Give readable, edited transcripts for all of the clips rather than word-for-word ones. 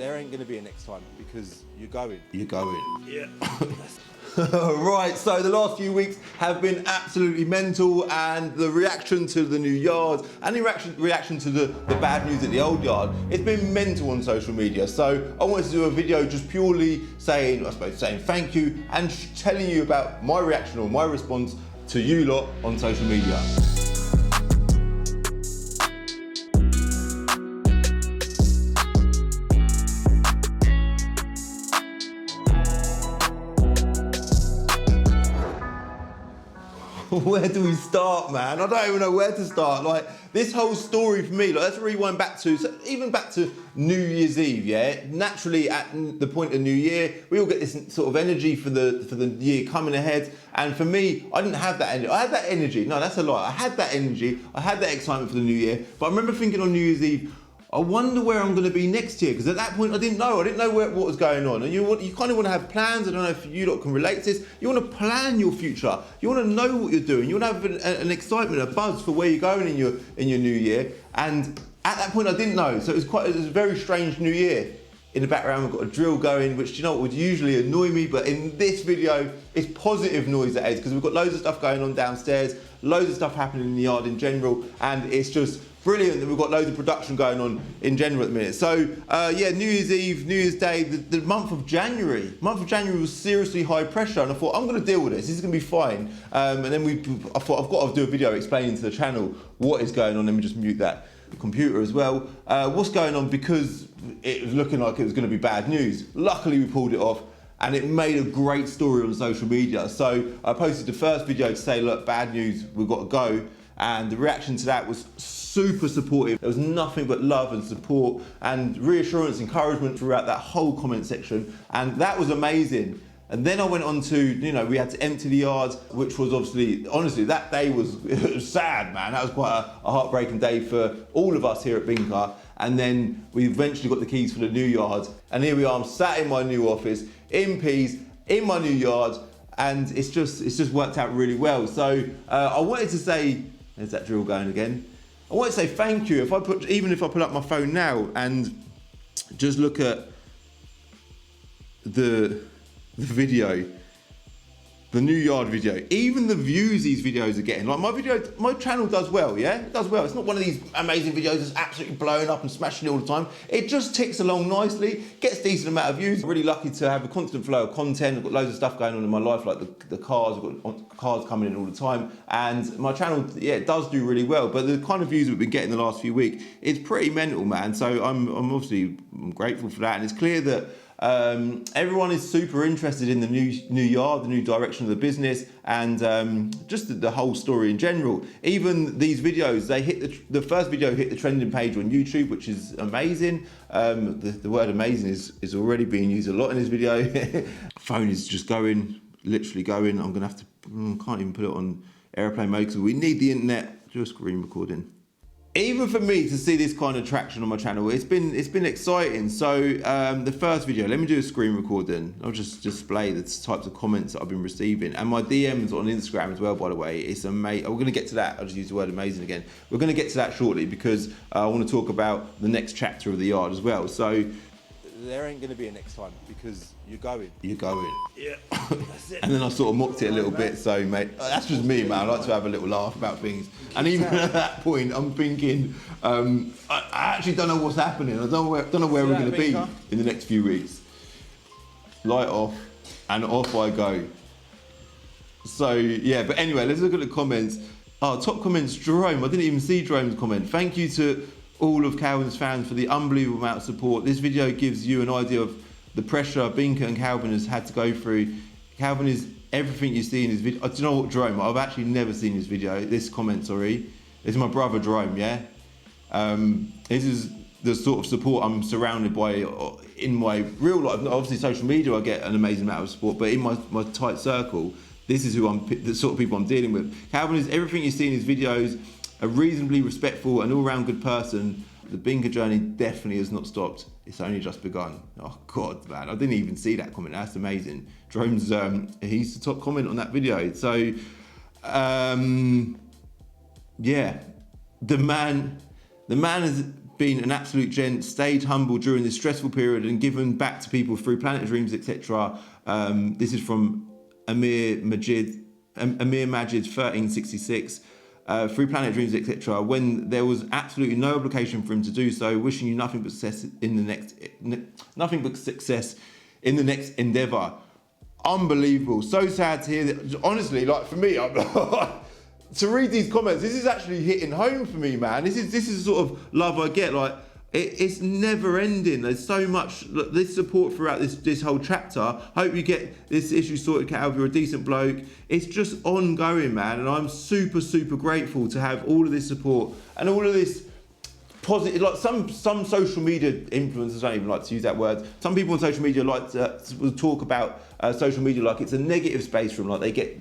there ain't going to be a next time because you're going. You're going. Yeah. Right, so the last few weeks have been absolutely mental, and the reaction to the new yard and the reaction to the bad news at the old yard, it's been mental on social media. So I wanted to do a video just purely saying thank you and telling you about my reaction or my response to you lot on social media. Where do we start, man? I don't even know where to start. Like, this whole story for me, like, let's rewind back to, even back to New Year's Eve, yeah? Naturally, at the point of New Year, we all get this sort of energy for the year coming ahead. And for me, I didn't have that energy. I had that energy. No, that's a lie. I had that energy. I had that excitement for the new year. But I remember thinking on New Year's Eve, I wonder where I'm going to be next year, because at that point I didn't know. I didn't know what was going on. And you kind of want to have plans. I don't know if you lot can relate to this. You want to plan your future. You want to know what you're doing. You want to have an excitement, a buzz for where you're going in your new year. And at that point I didn't know. So it was a very strange new year. In the background we've got a drill going, which, you know, would usually annoy me, but in this video it's positive noise that is, because we've got loads of stuff going on downstairs, loads of stuff happening in the yard in general, and it's just brilliant that we've got loads of production going on in general at the minute. So yeah, New Year's Eve, New Year's Day, the month of January was seriously high pressure, and I thought, I'm going to deal with this. This is going to be fine. And then I thought, I've got to do a video explaining to the channel what is going on. Let me just mute that computer as well. What's going on, because it was looking like it was going to be bad news. Luckily we pulled it off, and it made a great story on social media. So I posted the first video to say, look, bad news, we've got to go. And the reaction to that was super supportive. There was nothing but love and support and reassurance, encouragement throughout that whole comment section. And that was amazing. And then I went on to, you know, we had to empty the yard, which was obviously, honestly, that day was sad, man. That was quite a heartbreaking day for all of us here at Binker. And then we eventually got the keys for the new yard. And here we are, I'm sat in my new office, in peace, in my new yard. And it's just worked out really well. So I wanted to say, there's that drill going again. I want to say thank you. Even if I pull up my phone now and just look at the video, the new yard video, even the views these videos are getting. Like my channel does well, yeah? It does well. It's not one of these amazing videos that's absolutely blowing up and smashing it all the time. It just ticks along nicely, gets a decent amount of views. I'm really lucky to have a constant flow of content. I've got loads of stuff going on in my life, like the cars. I've got cars coming in all the time. And my channel, yeah, it does do really well. But the kind of views we've been getting the last few weeks, it's pretty mental, man. So I'm obviously grateful for that. And it's clear that everyone is super interested in the new yard, the new direction of the business, and just the whole story in general. Even these videos, they hit the first video hit the trending page on YouTube, which is amazing. The word amazing is already being used a lot in this video. Phone is just going, literally going. I'm gonna have to, can't even put it on airplane mode because we need the internet. Just screen recording. Even for me to see this kind of traction on my channel, it's been exciting. So the first video, let me do a screen recording. I'll just display the types of comments that I've been receiving, and my DMs on Instagram as well, by the way. It's amazing. We're going to get to that. I'll just use the word amazing again. We're going to get to that shortly, because I want to talk about the next chapter of the yard as well. So there ain't going to be a next time because you're going. You're going. Yeah, that's it. And then I sort of mocked it a little bit. So, mate, that's just me, man. I like to have a little laugh about things. And even at that point, I'm thinking, I actually don't know what's happening. I don't know where we're going to be in the next few weeks. Light off, and off I go. So, yeah, but anyway, let's look at the comments. Oh, top comments, Jerome. I didn't even see Jerome's comment. Thank you to all of Calvin's fans for the unbelievable amount of support. This video gives you an idea of the pressure Binker and Calvin has had to go through. Calvin is everything you see in his video. Do you know what, Jerome? I've actually never seen this video, this comment, sorry. This is my brother, Jerome, yeah? This is the sort of support I'm surrounded by in my real life. Obviously, social media, I get an amazing amount of support, but in my tight circle, this is the sort of people I'm dealing with. Calvin is everything you see in his videos, a reasonably respectful and all-round good person. The Binker journey definitely has not stopped. It's only just begun. Oh God, man, I didn't even see that comment. That's amazing. Jerome's, he's the top comment on that video. So, yeah, the man has been an absolute gent, stayed humble during this stressful period and given back to people through Planet Dreams, etc. This is from Amir Majid, 1366. Through Planet Dreams, etc. When there was absolutely no obligation for him to do so, wishing you nothing but success in the next endeavour. Unbelievable. So sad to hear that. Honestly, like for me, I'm to read these comments, this is actually hitting home for me, man. This is the sort of love I get. Like it's never ending. There's so much this support throughout this whole chapter. Hope you get this issue sorted, Cal. You're a decent bloke. It's just ongoing, man, and I'm super grateful to have all of this support and all of this positive. Like some social media influencers don't even like to use that word. Some people on social media like to will talk about social media like it's a negative space for them. Like they get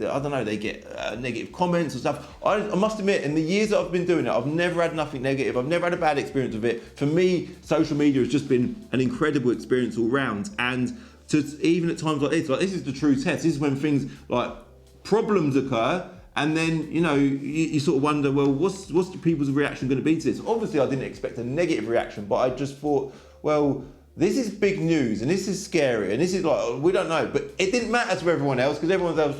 negative comments and stuff. I must admit, in the years that I've been doing it, I've never had nothing negative. I've never had a bad experience with it. For me, social media has just been an incredible experience all round. And even at times like this is the true test. This is when things like problems occur. And then, you sort of wonder, well, what's the people's reaction going to be to this? Obviously, I didn't expect a negative reaction, but I just thought, well, this is big news and this is scary and this is like, we don't know. But it didn't matter to everyone else because everyone else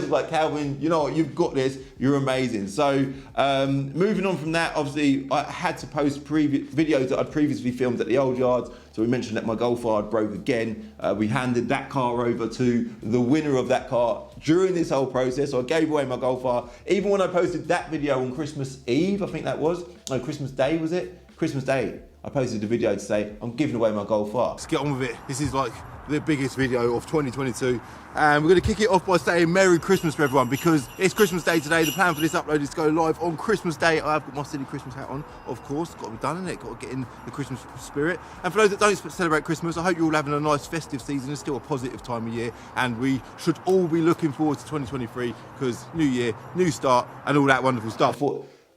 was like, Calvin, you know what, you've got this, you're amazing. So moving on from that, obviously, I had to post videos that I'd previously filmed at the old yards. So we mentioned that my Golf R broke again. We handed that car over to the winner of that car during this whole process. So I gave away my Golf R. Even when I posted that video on Christmas Eve, I think that was, no, Christmas Day was it? Christmas Day. I posted a video to say, I'm giving away my Golf R. Let's get on with it. This is like the biggest video of 2022. And we're going to kick it off by saying Merry Christmas to everyone because it's Christmas Day today. The plan for this upload is to go live on Christmas Day. I've got my silly Christmas hat on, of course. Got to be done, innit? Got to get in the Christmas spirit. And for those that don't celebrate Christmas, I hope you're all having a nice festive season. It's still a positive time of year. And we should all be looking forward to 2023 because new year, new start, and all that wonderful stuff.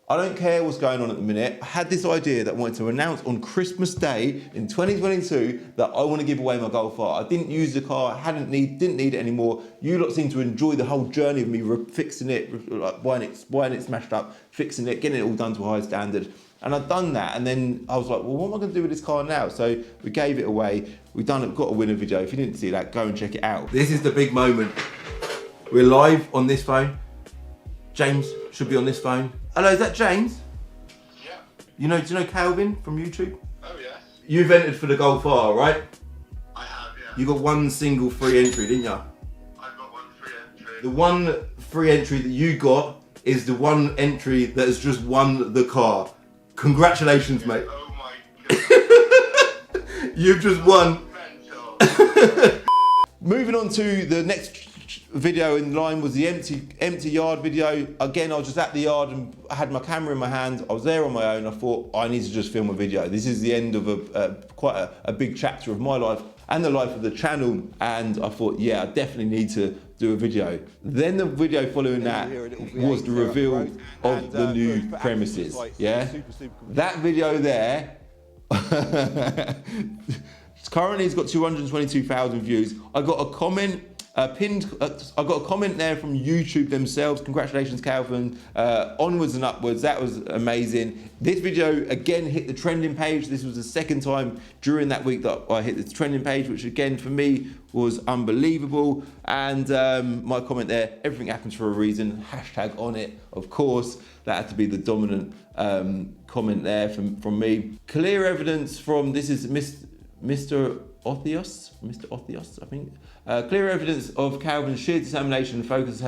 I don't care what's going on at the minute. I had this idea that I wanted to announce on Christmas Day in 2022 that I want to give away my Golf R. I didn't use the car, didn't need it anymore. You lot seem to enjoy the whole journey of me fixing it, like buying it smashed up, fixing it, getting it all done to a high standard. And I'd done that, and then I was like, well, what am I going to do with this car now? So we gave it away. Got a winner video. If you didn't see that, go and check it out. This is the big moment. We're live on this phone. James should be on this phone. Hello, is that James? Yeah. Do you know Calvin from YouTube? Oh, yeah. You've entered for the Golf R, right? I have, yeah. You got one single free entry, didn't you? I've got one free entry. The one free entry that you got is the one entry that has just won the car. Congratulations, mate. Oh my god. You've just won. Mental. Moving on to the next video in line was the empty yard video. Again, I was just at the yard and I had my camera in my hand. I was there on my own. I thought I need to just film a video. This is the end of quite a big chapter of my life and the life of the channel. And I thought, yeah, I definitely need to do a video. Then the video following that was the reveal of the new premises. Yeah, that video there. Currently, it's got 222,000 views. I got a comment. I got a comment there from YouTube themselves. Congratulations, Calvin. Onwards and upwards. That was amazing. This video again hit the trending page. This was the second time during that week that I hit the trending page, which again for me was unbelievable. And my comment there, everything happens for a reason. Hashtag on it, of course. That had to be the dominant comment there from me. Clear evidence from, this is Mr. Othios, I think. Clear evidence of Calvin's sheer determination and focus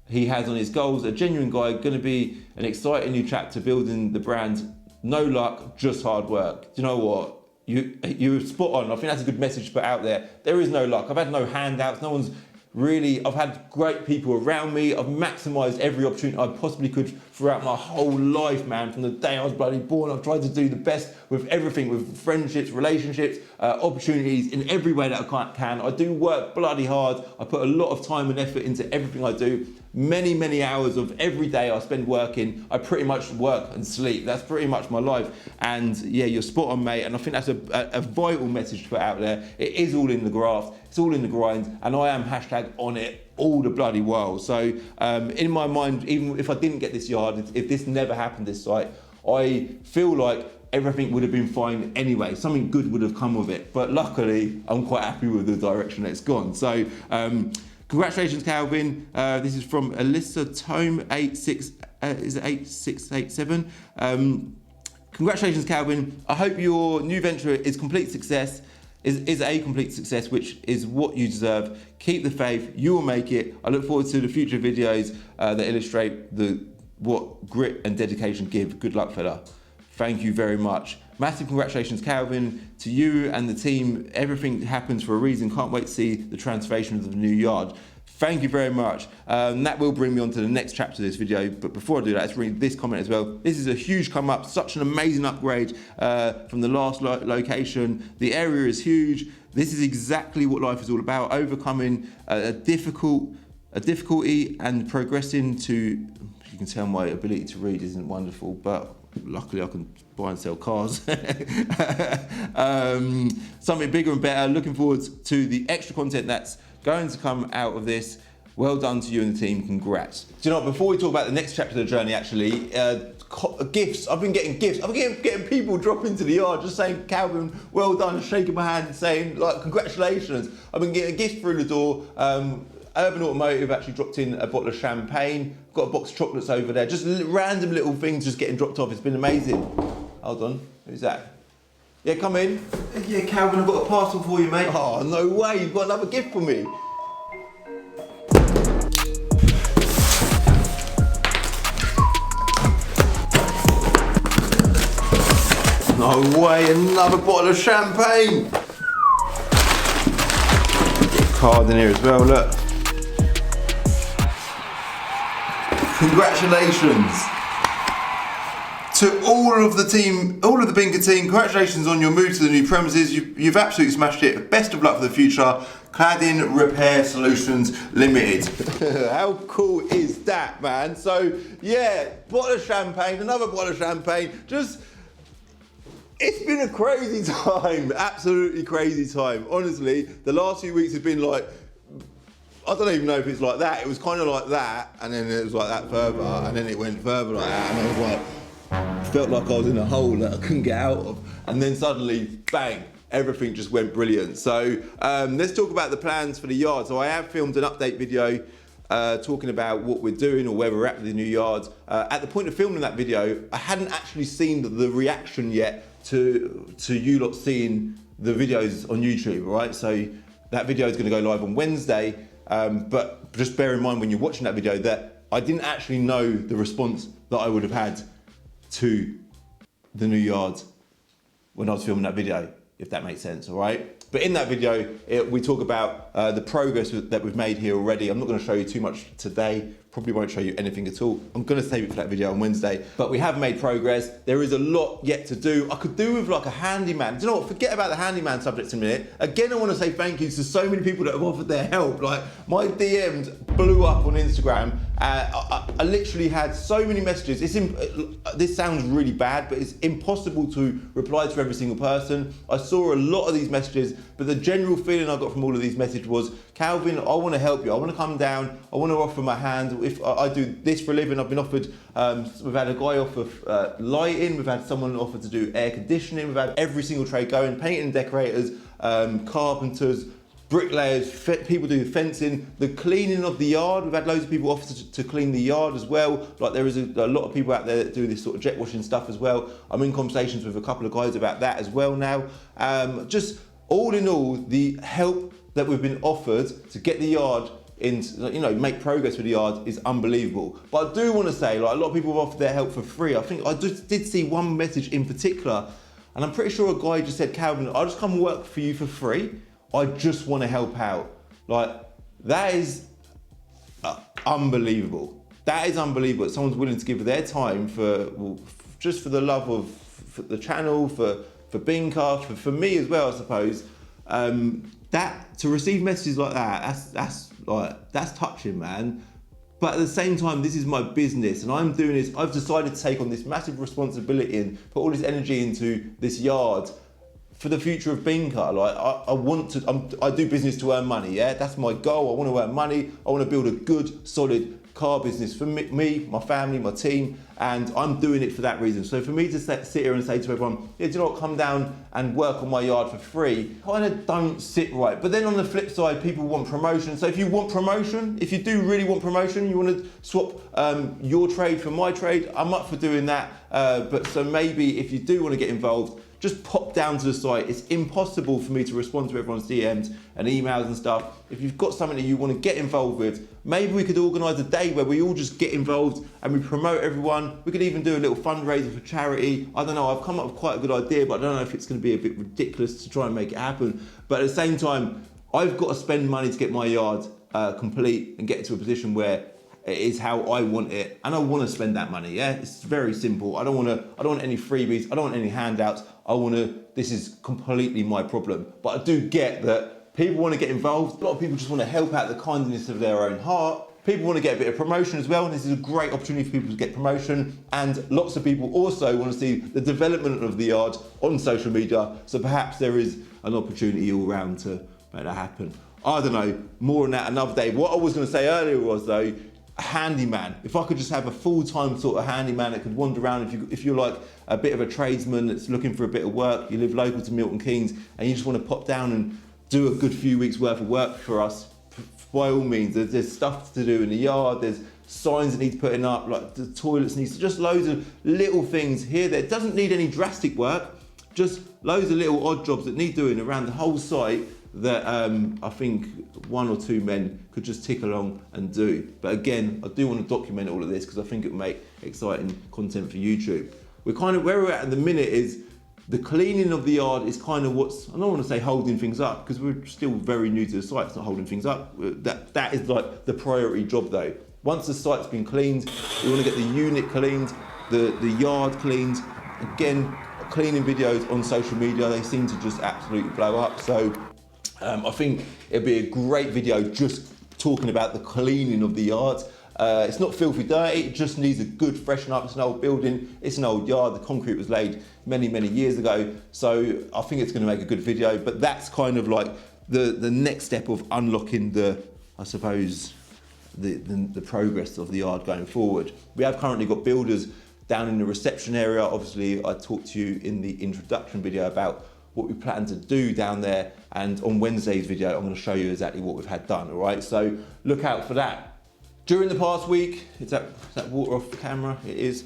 he has on his goals. A genuine guy, going to be an exciting new chapter building the brand. No luck, just hard work. Do you know what? You're spot on. I think that's a good message to put out there. There is no luck. I've had no handouts. No one's really, I've had great people around me. I've maximised every opportunity I possibly could throughout my whole life, man. From the day I was bloody born, I've tried to do the best with everything, with friendships, relationships, opportunities in every way that I can. I do work bloody hard. I put a lot of time and effort into everything I do. Many hours of every day I spend working. I pretty much work and sleep. That's pretty much my life. And yeah, you're spot on, mate. And I think that's a vital message to put out there. It is all in the graft. It's all in the grind. And I am hashtag on it all the bloody while. So in my mind, even if I didn't get this yard, if this never happened, this site, I feel like everything would have been fine anyway. Something good would have come of it. But luckily, I'm quite happy with the direction it's gone. So, congratulations, Calvin. This is from Alyssa Tome 8687. Congratulations, Calvin. I hope your new venture is complete success. Is a complete success, which is what you deserve. Keep the faith. You will make it. I look forward to the future videos that illustrate what grit and dedication give. Good luck, fella. Thank you very much. Massive congratulations, Calvin, to you and the team. Everything happens for a reason. Can't wait to see the transformation of the new yard. Thank you very much. That will bring me on to the next chapter of this video. But before I do that, let's read this comment as well. This is a huge come up, such an amazing upgrade from the last location. The area is huge. This is exactly what life is all about, overcoming a difficulty and progressing to, you can tell my ability to read isn't wonderful, but luckily I can buy and sell cars. Something bigger and better. Looking forward to the extra content that's going to come out of this. Well done to you and the team. Congrats. Do you know what, before we talk about the next chapter of the journey, actually, gifts. I've been getting gifts. I've been getting people drop into the yard just saying, Calvin, well done, shaking my hand and saying, like, congratulations. I've been getting a gift through the door. Urban Automotive actually dropped in a bottle of champagne. Got a box of chocolates over there. Just random little things just getting dropped off. It's been amazing. Hold on, who's that? Yeah, come in. Yeah, Calvin, I've got a parcel for you, mate. Oh, no way, you've got another gift for me. No way, another bottle of champagne. Card in here as well, look. Congratulations to all of the team, all of the Binker team. Congratulations on your move to the new premises. You've absolutely smashed it. Best of luck for the future. Cladding Repair Solutions Limited. How cool is that, man? So yeah, bottle of champagne, another bottle of champagne. Just, it's been a crazy time, absolutely crazy time. Honestly, the last few weeks have been like, I don't even know if it's like that. It was kind of like that, and then it was like that further, and then it went further like that, and I was like, felt like I was in a hole that I couldn't get out of. And then suddenly, bang, everything just went brilliant. So let's talk about the plans for the yard. So I have filmed an update video talking about what we're doing or where we're at with the new yard. At the point of filming that video, I hadn't actually seen the reaction yet to you lot seeing the videos on YouTube, right? So that video is gonna go live on Wednesday. But just bear in mind when you're watching that video that I didn't actually know the response that I would have had to the new yard when I was filming that video, if that makes sense, all right? But in that video, we talk about the progress that we've made here already. I'm not gonna show you too much today, probably won't show you anything at all. I'm gonna save it for that video on Wednesday, but we have made progress. There is a lot yet to do. I could do with like a handyman. Do you know what, forget about the handyman subject in a minute. Again, I wanna say thank you to so many people that have offered their help. Like, my DMs blew up on Instagram. I literally had so many messages. This sounds really bad, but it's impossible to reply to every single person. I saw a lot of these messages, but the general feeling I got from all of these messages was, Calvin, I want to help you. I want to come down. I want to offer my hand. If I do this for a living, I've been offered, we've had a guy offer lighting, we've had someone offer to do air conditioning, we've had every single trade going, painting and decorators, carpenters, bricklayers, people do fencing, the cleaning of the yard. We've had loads of people offer to clean the yard as well. Like, there is a lot of people out there that do this sort of jet washing stuff as well. I'm in conversations with a couple of guys about that as well now. Just all in all, the help that we've been offered to get the yard in, you know, make progress with the yard is unbelievable. But I do want to say, like, a lot of people have offered their help for free. I think I just did see one message in particular, and I'm pretty sure a guy just said, Calvin, I'll just come and work for you for free. I just want to help out. Like, that is unbelievable. That is unbelievable that someone's willing to give their time just for the love of the channel, for Binker, for me as well, I suppose. That, to receive messages like that, that's touching, man. But at the same time, this is my business, and I'm doing this. I've decided to take on this massive responsibility and put all this energy into this yard for the future of Binker. Like, I do business to earn money, yeah? That's my goal. I want to earn money. I want to build a good, solid car business for me, my family, my team, and I'm doing it for that reason. So for me to sit here and say to everyone, yeah, do not come down and work on my yard for free, kind of don't sit right. But then on the flip side, people want promotion. So if you want promotion, if you do really want promotion, you want to swap your trade for my trade, I'm up for doing that. But so maybe if you do want to get involved, just pop down to the site. It's impossible for me to respond to everyone's DMs and emails and stuff. If you've got something that you want to get involved with, maybe we could organise a day where we all just get involved and we promote everyone. We could even do a little fundraiser for charity. I don't know, I've come up with quite a good idea, but I don't know if it's going to be a bit ridiculous to try and make it happen. But at the same time, I've got to spend money to get my yard complete and get to a position where it is how I want it, and I want to spend that money. Yeah, it's very simple. I don't want any freebies. I don't want any handouts. This is completely my problem. But I do get that people want to get involved. A lot of people just want to help out the kindness of their own heart. People want to get a bit of promotion as well, and this is a great opportunity for people to get promotion. And lots of people also want to see the development of the yard on social media. So perhaps there is an opportunity all round to make that happen. I don't know, more on that another day. What I was going to say earlier was though, a handyman. If I could just have a full-time sort of handyman that could wander around, if you're like a bit of a tradesman that's looking for a bit of work, you live local to Milton Keynes and you just want to pop down and do a good few weeks worth of work for us, by all means. There's stuff to do in the yard, there's signs that need putting up, like the toilets needs, just loads of little things here that doesn't need any drastic work, just loads of little odd jobs that need doing around the whole site that I think one or two men could just tick along and do. But again, I do want to document all of this because I think it would make exciting content for YouTube. We're kind of, where we're at the minute is the cleaning of the yard is kind of what's, I don't want to say holding things up because we're still very new to the site, it's not holding things up. That is like the priority job though. Once the site's been cleaned, we want to get the unit cleaned, the yard cleaned. Again, cleaning videos on social media, they seem to just absolutely blow up. So I think it'd be a great video just talking about the cleaning of the yard. It's not filthy dirty, it just needs a good freshen up. It's an old building, it's an old yard, the concrete was laid many, many years ago. So I think it's gonna make a good video, but that's kind of like the next step of unlocking the, I suppose, the progress of the yard going forward. We have currently got builders down in the reception area. Obviously, I talked to you in the introduction video about what we plan to do down there, and on Wednesday's video I'm going to show you exactly what we've had done. All right, so look out for that. During the past week, is that water off the camera? It is.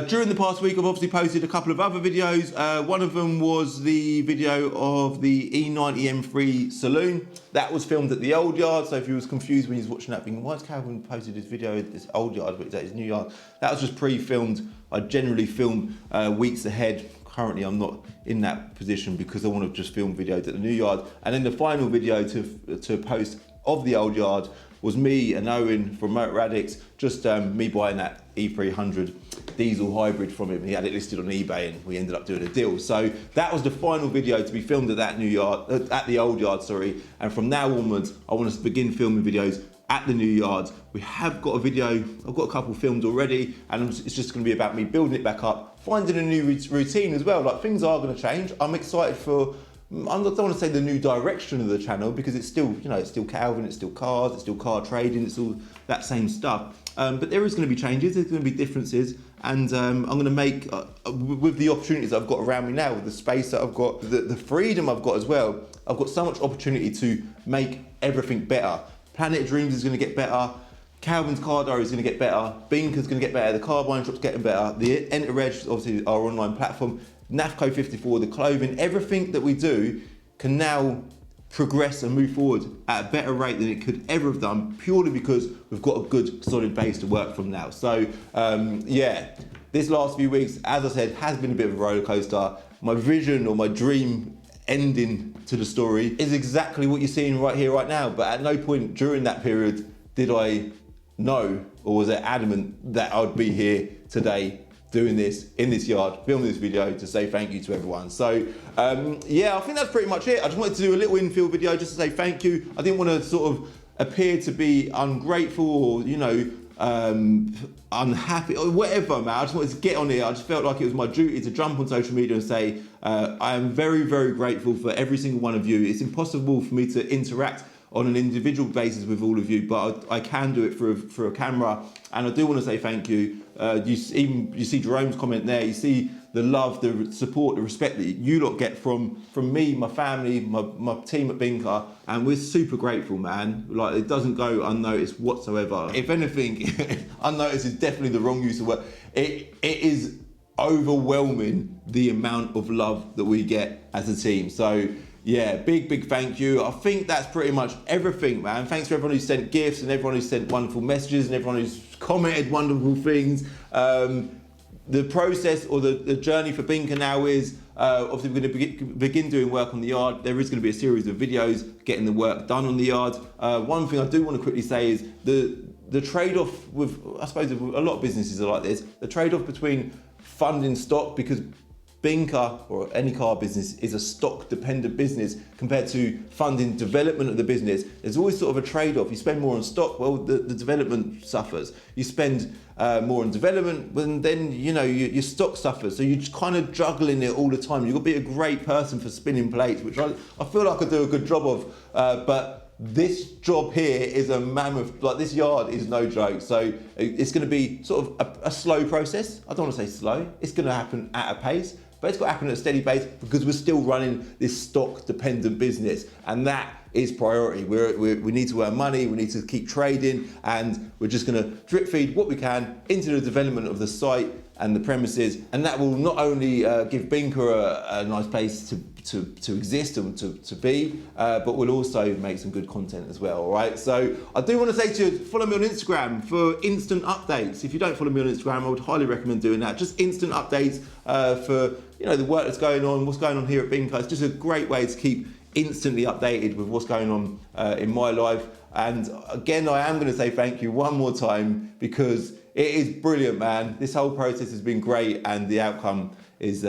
During the past week, I've obviously posted a couple of other videos. One of them was the video of the E90 M3 saloon. That was filmed at the old yard, so if you was confused when you was watching that, thinking, why has Calvin posted this video at this old yard, but it's at his new yard? That was just pre-filmed. I generally film weeks ahead. Currently, I'm not in that position because I want to just film videos at the new yard. And then the final video to post of the old yard was me and Owen from Motor Addicts, just me buying that E300 diesel hybrid from him. He had it listed on eBay and we ended up doing a deal. So that was the final video to be filmed at that new yard, at the old yard, sorry. And from now onwards, I want to begin filming videos at the new yard. We have got a video, I've got a couple filmed already, and it's just going to be about me building it back up, finding a new routine as well. Like, things are going to change. I'm excited for, I don't want to say the new direction of the channel because it's still, you know, it's still Calvin, it's still cars, it's still car trading, it's all that same stuff. But there is going to be changes, there's going to be differences, and I'm going to make, with the opportunities I've got around me now, with the space that I've got, the freedom I've got as well, I've got so much opportunity to make everything better. Planet Dreams is going to get better, Calvin's Car Diary is going to get better, Binker's going to get better, the car buying shop's getting better, the Enter Edge, obviously our online platform, Nafco 54, the clothing, everything that we do can now progress and move forward at a better rate than it could ever have done, purely because we've got a good solid base to work from now. So yeah, this last few weeks, as I said, has been a bit of a roller coaster. My vision or my dream ending to the story is exactly what you're seeing right here, right now. But at no point during that period did I know, or was I adamant that I'd be here today doing this in this yard, filming this video to say thank you to everyone. So yeah, I think that's pretty much it. I just wanted to do a little infill video just to say thank you. I didn't want to sort of appear to be ungrateful or, you know, unhappy or whatever, man. I just wanted to get on here. I just felt like it was my duty to jump on social media and say I am very, very grateful for every single one of you. It's impossible for me to interact on an individual basis with all of you, but I can do it through a camera. And I do want to say thank you. You see Jerome's comment there. You see the love, the support, the respect that you lot get from me, my family, my team at Binker, and we're super grateful, man. Like, it doesn't go unnoticed whatsoever. If anything, unnoticed is definitely the wrong use of word. It is overwhelming the amount of love that we get as a team. So yeah, big thank you. I think that's pretty much everything, man. Thanks to everyone who sent gifts and everyone who sent wonderful messages and everyone who's commented wonderful things. The process or the journey for Binker now is obviously we're going to begin doing work on the yard. There is going to be a series of videos getting the work done on the yard. One thing I do want to quickly say is the trade-off with, I suppose, a lot of businesses are like this, the trade-off between funding stock, because Binker or any car business is a stock dependent business compared to funding development of the business. There's always sort of a trade-off. You spend more on stock, well, the development suffers. You spend more on development, and then your stock suffers. So you're just kind of juggling it all the time. You've got to be a great person for spinning plates, which I feel like I do a good job of. But this job here is a mammoth. Like, this yard is no joke. So it's going to be sort of a slow process. I don't want to say slow. It's going to happen at a pace. But it's got to happen at a steady pace because we're still running this stock-dependent business, and that is priority. We need to earn money, we need to keep trading, and we're just going to drip feed what we can into the development of the site and the premises, and that will not only give Binker a nice place to exist and to be, but we'll also make some good content as well, all right? So I do want to say to you, follow me on Instagram for instant updates. If you don't follow me on Instagram, I would highly recommend doing that. Just instant updates for the work that's going on, what's going on here at Binker. It's just a great way to keep instantly updated with what's going on in my life. And again, I am going to say thank you one more time because it is brilliant, man. This whole process has been great, and the outcome is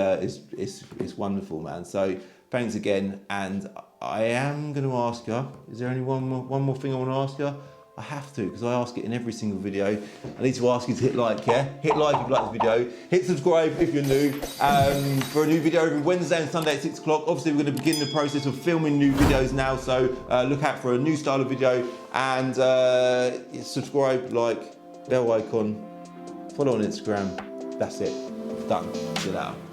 wonderful, man. So thanks again. And I am going to ask you, is there any one more thing I want to ask you? I have to, because I ask it in every single video. I need to ask you to hit like, yeah? Hit like if you like this video. Hit subscribe if you're new. For a new video every Wednesday and Sunday at 6 o'clock. Obviously, we're going to begin the process of filming new videos now, so look out for a new style of video. And subscribe, like, bell icon, follow on Instagram. That's it. Done. See you later.